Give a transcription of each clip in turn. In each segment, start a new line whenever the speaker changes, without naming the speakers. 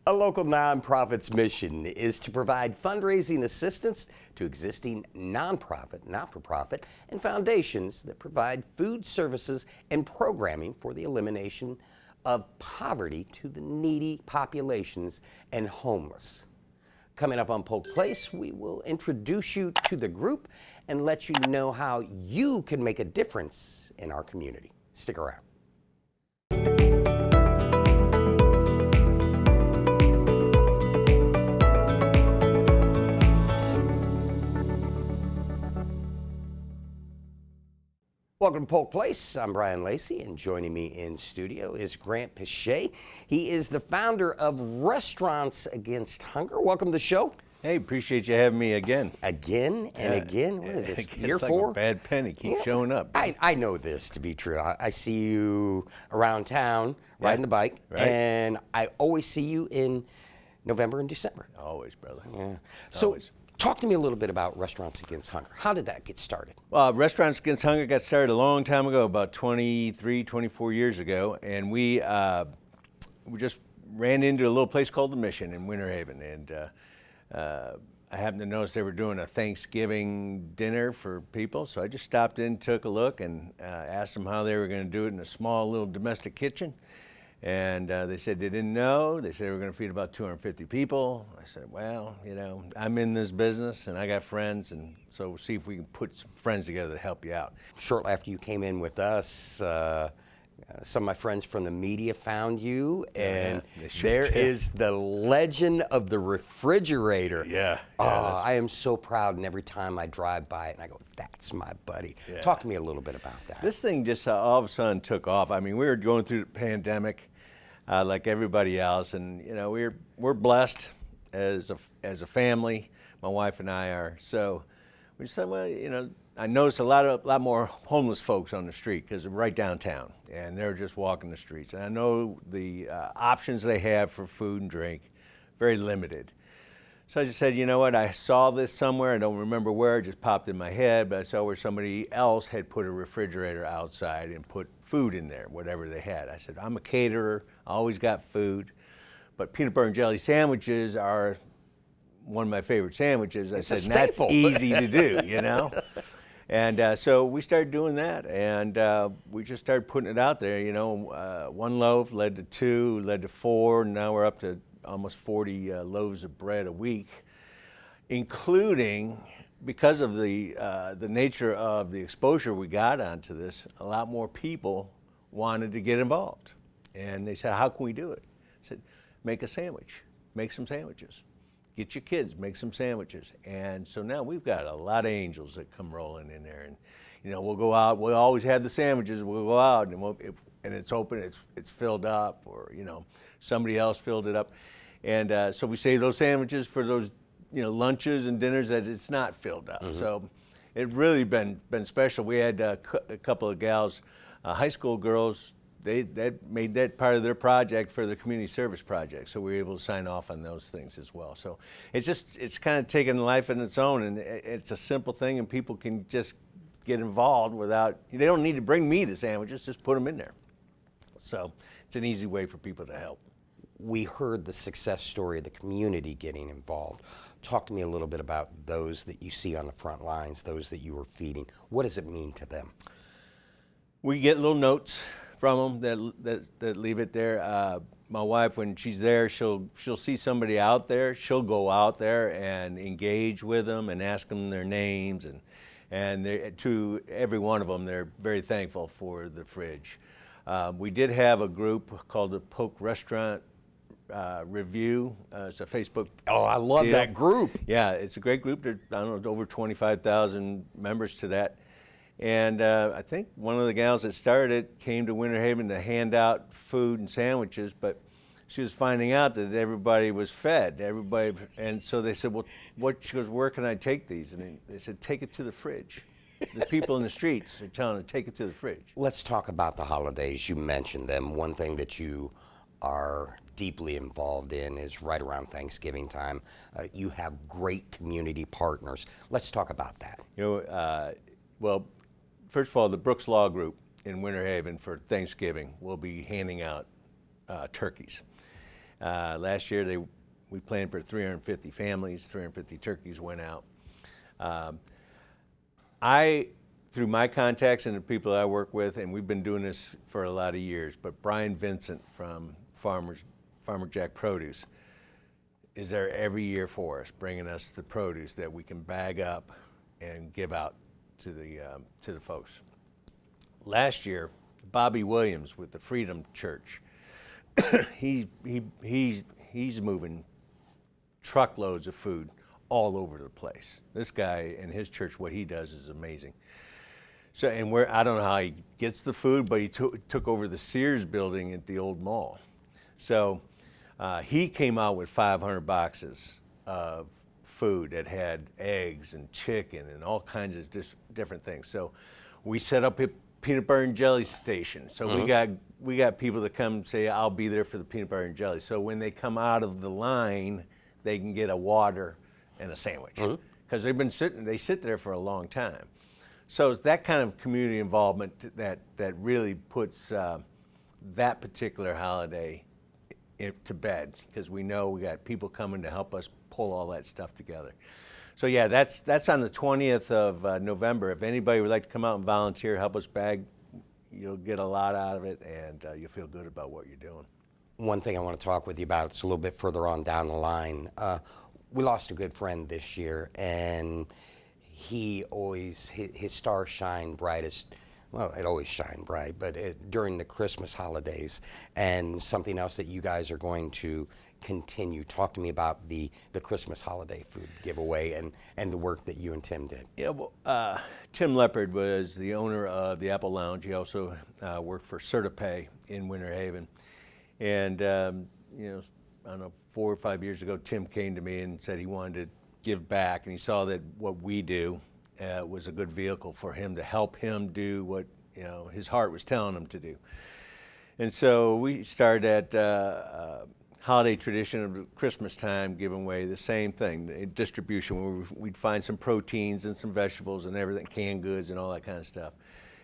A local nonprofit's mission is to provide fundraising assistance to existing nonprofit, not-for-profit, and foundations that provide food services and programming for the elimination of poverty to the needy populations and homeless. Coming up on Polk Place, we will introduce you to the group and let you know how you can make a difference in our community. Stick around. Welcome to Polk Place. I'm Brian Lacey, and joining me in studio is Grant Pichet. He is the founder of Restaurants Against Hunger. Welcome to the show.
Hey, appreciate you having me again.
Again and again? What is this, year
like
4?
A bad penny keeps showing up.
I know this to be true. I see you around town riding the bike, and I always see you in November and December.
Always, brother.
Yeah.
So,
talk to me a little bit about Restaurants Against Hunger. How did that get started?
Restaurants Against Hunger got started a long time ago, about 23, 24 years ago, and we just ran into a little place called The Mission in Winter Haven, and I happened to notice they were doing a Thanksgiving dinner for people, so I just stopped in, took a look, and asked them how they were going to do it in a small little domestic kitchen. And they said they didn't know. They said they were going to feed about 250 people. I said, well, you know, I'm in this business and I got friends, and so we'll see if we can put some friends together to help you out. Shortly after you came in with us, some of my friends from the media found you, and there is the legend of the refrigerator. I am so proud, and every time I drive by it, and I go, that's my buddy. Talk to me a little bit about that. This thing just all of a sudden took off. I mean, we were going through the pandemic like everybody else, and you know, we're blessed as a family. My wife and I are. So we said, well, you know, I noticed a lot more homeless folks on the street because they're right downtown, and they're just walking the streets. And I know the options they have for food and drink, very limited. So I just said, you know what, I saw this somewhere, I don't remember where, it just popped in my head, but I saw where somebody else had put a refrigerator outside and put food in there, whatever they had. I said, I'm a caterer, I always got food, but peanut butter and jelly sandwiches are one of my favorite sandwiches. I said, that's easy to do, you know? And so we started doing that, and we just started putting it out there, you know. One loaf led to 2, led to 4, and now we're up to almost 40 loaves of bread a week, including, because of the nature of the exposure we got onto this, a lot more people wanted to get involved. And they said, how can we do it? I said, make a sandwich, make some sandwiches. Get your kids, make some sandwiches. And so now we've got a lot of angels that come rolling in there. And, you know, we'll go out, we'll always have the sandwiches, we'll go out, and and it's open, it's filled up, or, you know, somebody else filled it up. And so we save those sandwiches for those, you know, lunches and dinners that it's not filled up. So it really been special. We had a couple of gals, high school girls, they made that part of their project for the community service project. So we were able to sign off on those things as well. So it's kind of taken life in its own, and it's a simple thing, and people can just get involved without, they don't need to bring me the sandwiches, just put them in there. So it's an easy way for people to help.
We heard the success story of the community getting involved. Talk to me a little bit about those that you see on the front lines, those that you were feeding. What does it mean to them?
We get little notes from them that leave it there. My wife, when she's there, she'll see somebody out there. She'll go out there and engage with them and ask them their names, and to every one of them, they're very thankful for the fridge. We did have a group called the Polk Restaurant Review. It's a Facebook.
Oh, I love
deal.
that group.
Yeah, it's a great group. There's, I don't know, over 25,000 members to that. And I think one of the gals that started it came to Winter Haven to hand out food and sandwiches, but she was finding out that everybody was fed. And so they said, well, she goes, where can I take these? And they said, take it to the fridge. The people in the streets are telling her to take it to the fridge.
Let's talk about the holidays. You mentioned them. One thing that you are deeply involved in is right around Thanksgiving time. You have great community partners. Let's talk about that.
You know, well, first of all, the Brooks Law Group in Winter Haven for Thanksgiving will be handing out turkeys. Last year we planned for 350 families, 350 turkeys went out. Through my contacts and the people I work with, and we've been doing this for a lot of years, but Brian Vincent from Farmer Jack Produce is there every year for us, bringing us the produce that we can bag up and give out to the folks. Last year, Bobby Williams with the Freedom Church, he's moving truckloads of food all over the place. This guy and his church, what he does is amazing. So, and I don't know how he gets the food, but he took over the Sears building at the old mall. So he came out with 500 boxes of food that had eggs and chicken and all kinds of different things. So we set up a peanut butter and jelly station. So we got people that come and say, I'll be there for the peanut butter and jelly. So when they come out of the line, they can get a water and a sandwich, because they sit there for a long time. So it's that kind of community involvement that really puts that particular holiday to bed, because we know we got people coming to help us pull all that stuff together. So yeah, that's on the 20th of November. If anybody would like to come out and volunteer, help us bag, you'll get a lot out of it, and you'll feel good about what you're doing.
One thing I want to talk with you about, it's a little bit further on down the line. We lost a good friend this year, and his star shined brightest. Well, it always shined bright, but during the Christmas holidays. And something else that you guys are going to continue. Talk to me about the Christmas holiday food giveaway and the work that you and Tim did.
Yeah, well, Tim Leopard was the owner of the Apple Lounge. He also worked for CertaPay in Winter Haven. And, I don't know, 4 or 5 years ago, Tim came to me and said he wanted to give back, and he saw that what we do was a good vehicle for him to help him do what his heart was telling him to do. And so we started at holiday tradition of Christmas time, giving away the same thing, distribution, where we'd find some proteins and some vegetables and everything, canned goods and all that kind of stuff.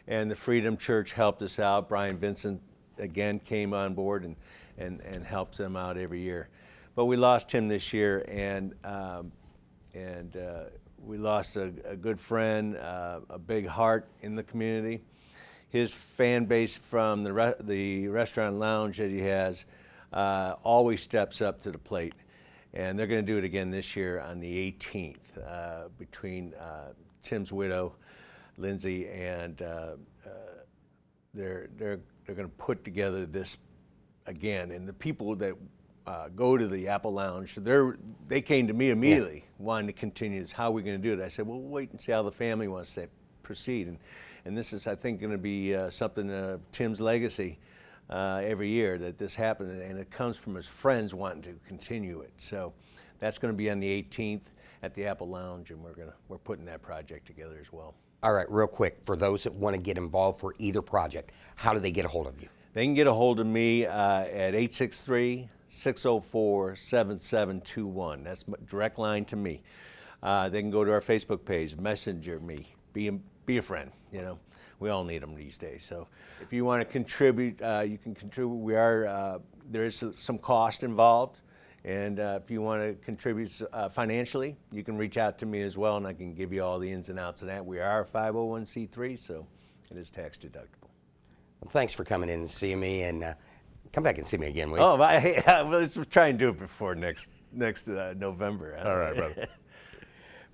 And the Freedom Church helped us out. Brian Vincent again came on board and helps them out every year. But we lost him this year, and we lost a good friend, a big heart in the community. His fan base from the restaurant lounge that he has always steps up to the plate. And they're going to do it again this year on the 18th between Tim's widow, Lindsay, and they're going to put together this again. And the people that go to the Apple Lounge, they came to me immediately wanting to continue this. How are we going to do it? I said, well, we'll wait and see how the family wants to proceed. And this is, I think, going to be something Tim's legacy every year, that this happened, and it comes from his friends wanting to continue it. So that's going to be on the 18th at the Apple Lounge, and we're putting that project together as well. All
right, real quick, for those that want to get involved for either project, how do they get a hold of you?
They can get a hold of me at 863-604-7721. That's my direct line to me. They can go to our Facebook page, messenger me, be a friend. We all need them these days. So if you want to contribute, you can contribute. There is some cost involved, and if you want to contribute financially, you can reach out to me as well, and I can give you all the ins and outs of that. We are a 501c3, so it is tax deductible.
Well, thanks for coming in and seeing me, and come back and see me again, will you?
Oh, let's try and do it before next November.
All right, brother.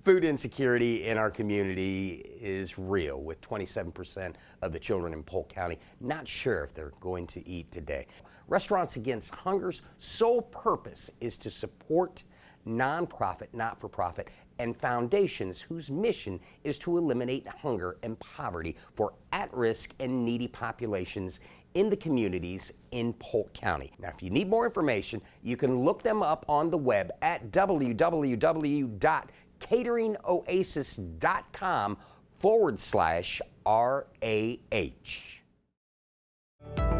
Food insecurity in our community is real, with 27% of the children in Polk County not sure if they're going to eat today. Restaurants Against Hunger's sole purpose is to support nonprofit, not-for-profit, and foundations whose mission is to eliminate hunger and poverty for at-risk and needy populations in the communities in Polk County. Now, if you need more information, you can look them up on the web at www.cateringoasis.com/RAH.